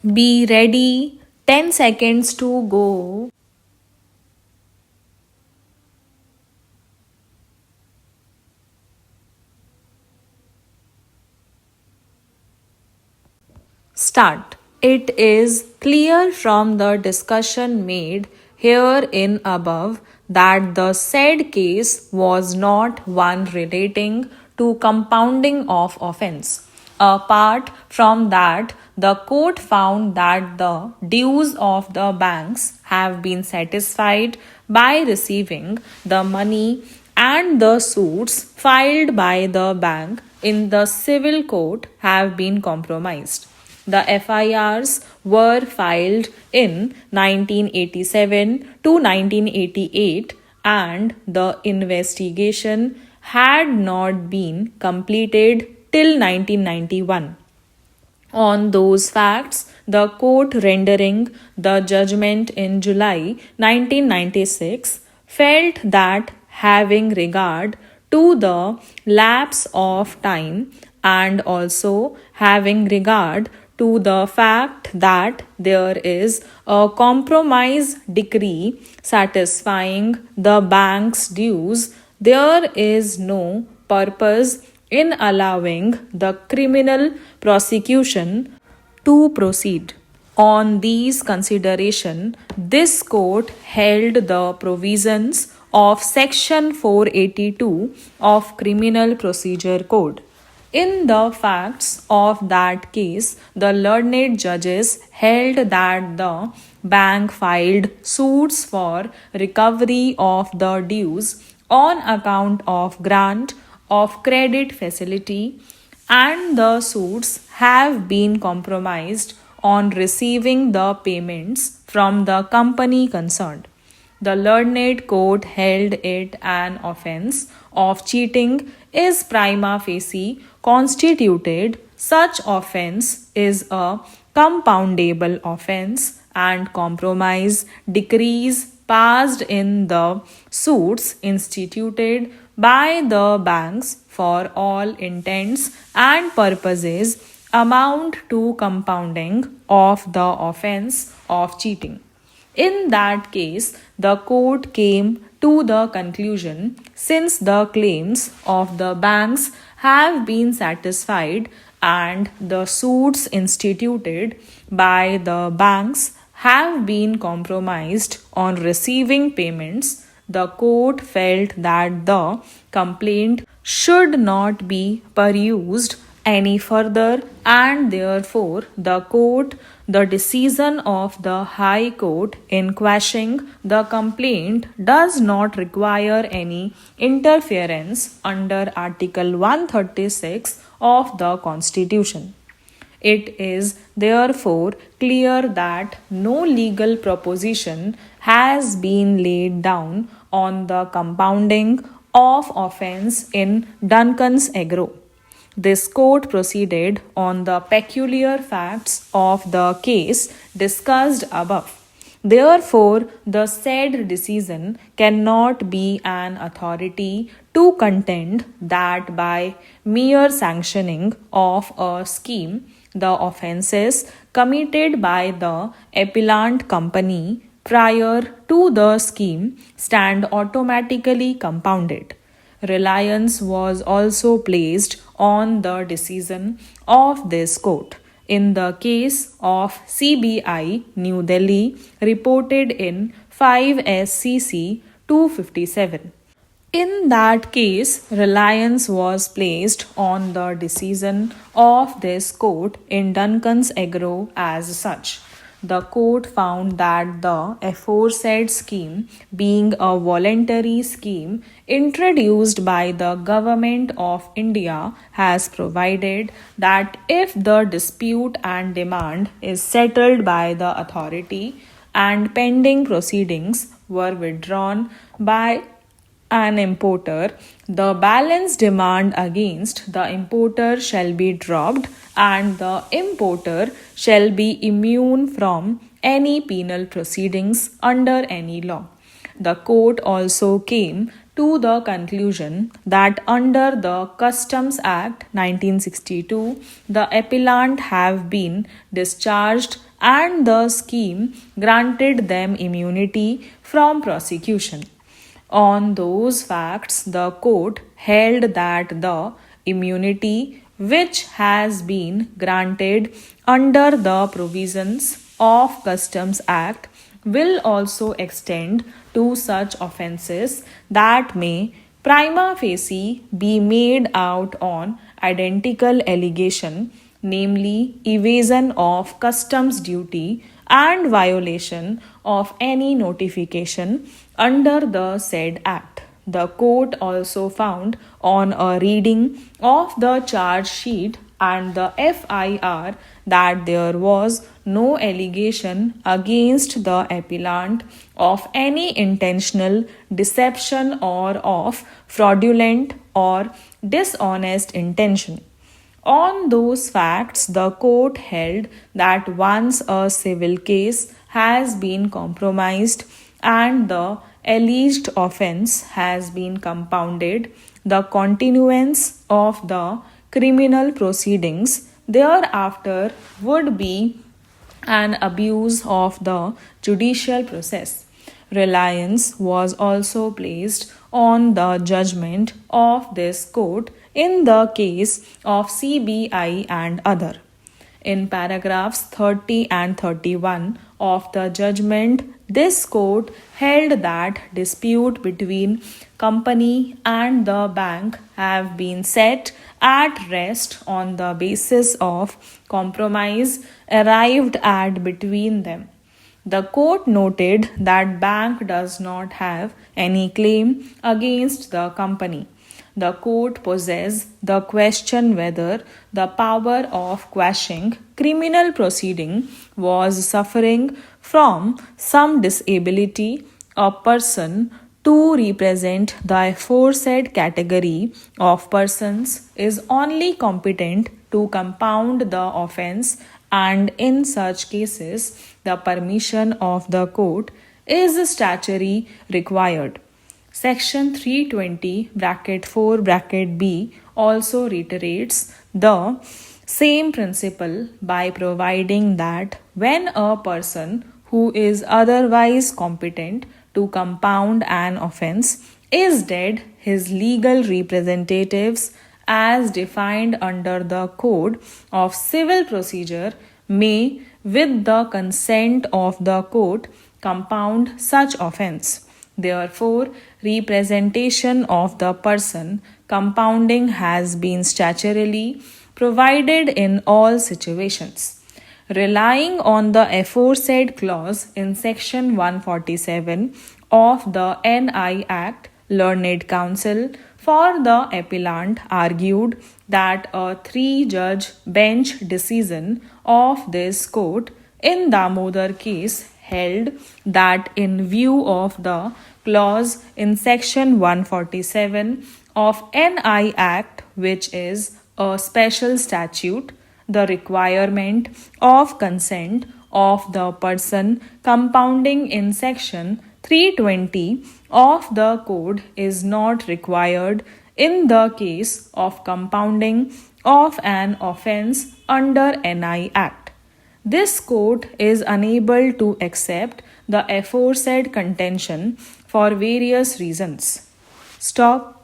Be ready. 10 seconds to go. Start. It is clear from the discussion made herein above that the said case was not one relating to compounding of offence. Apart from that, the court found that the dues of the banks have been satisfied by receiving the money and the suits filed by the bank in the civil court have been compromised. The FIRs were filed in 1987 to 1988 and the investigation had not been completed till 1991. On those facts, the court rendering the judgment in July 1996 felt that having regard to the lapse of time and also having regard to the fact that there is a compromise decree satisfying the bank's dues, there is no purpose in allowing the criminal prosecution to proceed. On these consideration, this court held the provisions of section 482 of Criminal Procedure Code. In the facts of that case, the learned judges held that the bank filed suits for recovery of the dues on account of grant of credit facility, and the suits have been compromised on receiving the payments from the company concerned. The learned court held it an offence of cheating is prima facie constituted. Such offence is a compoundable offence, and compromise decrees passed in the suits instituted by the banks for all intents and purposes amount to compounding of the offence of cheating. In that case, the court came to the conclusion, since the claims of the banks have been satisfied and the suits instituted by the banks have been compromised on receiving payments, the court felt that the complaint should not be perused any further, and therefore the decision of the High Court in quashing the complaint does not require any interference under Article 136 of the Constitution. It is therefore clear that no legal proposition has been laid down on the compounding of offence in Duncan's Agro. This court proceeded on the peculiar facts of the case discussed above. Therefore, the said decision cannot be an authority to contend that by mere sanctioning of a scheme, the offences committed by the appellant company prior to the scheme stand automatically compounded. Reliance was also placed on the decision of this court in the case of CBI New Delhi reported in 5 SCC 257. In that case, reliance was placed on the decision of this court in Duncan's Agro as such. The court found that the aforesaid scheme, being a voluntary scheme introduced by the Government of India, has provided that if the dispute and demand is settled by the authority and pending proceedings were withdrawn by an importer, the balance demand against the importer shall be dropped and the importer shall be immune from any penal proceedings under any law. The court also came to the conclusion that under the Customs Act 1962, the appellant have been discharged and the scheme granted them immunity from prosecution. On those facts, the court held that the immunity which has been granted under the provisions of Customs Act will also extend to such offences that may prima facie be made out on identical allegation, namely evasion of customs duty and violation of any notification under the said act. The court also found on a reading of the charge sheet and the FIR that there was no allegation against the appellant of any intentional deception or of fraudulent or dishonest intention. On those facts, the court held that once a civil case has been compromised and the alleged offence has been compounded, the continuance of the criminal proceedings thereafter would be an abuse of the judicial process. Reliance was also placed on the judgment of this court in the case of CBI and other. In paragraphs 30 and 31 of the judgment, this court held that dispute between company and the bank have been set at rest on the basis of compromise arrived at between them. The court noted that bank does not have any claim against the company. The court possesses the question whether the power of quashing criminal proceeding was suffering from some disability a person to represent the aforesaid category of persons is only competent to compound the offence, and in such cases the permission of the court is statutory required. Section 320 bracket 4 bracket B also reiterates the same principle by providing that when a person who is otherwise competent to compound an offence is dead, his legal representatives as defined under the Code of Civil Procedure may, with the consent of the court, compound such offence. Therefore, representation of the person compounding has been statutorily provided in all situations. Relying on the aforesaid clause in section 147 of the NI Act, learned counsel for the appellant argued that a 3-judge bench decision of this court in Damodar case held that in view of the clause in section 147 of NI Act, which is a special statute, the requirement of consent of the person compounding in section 320 of the code is not required in the case of compounding of an offence under NI Act. This court is unable to accept the aforesaid contention for various reasons. Stop.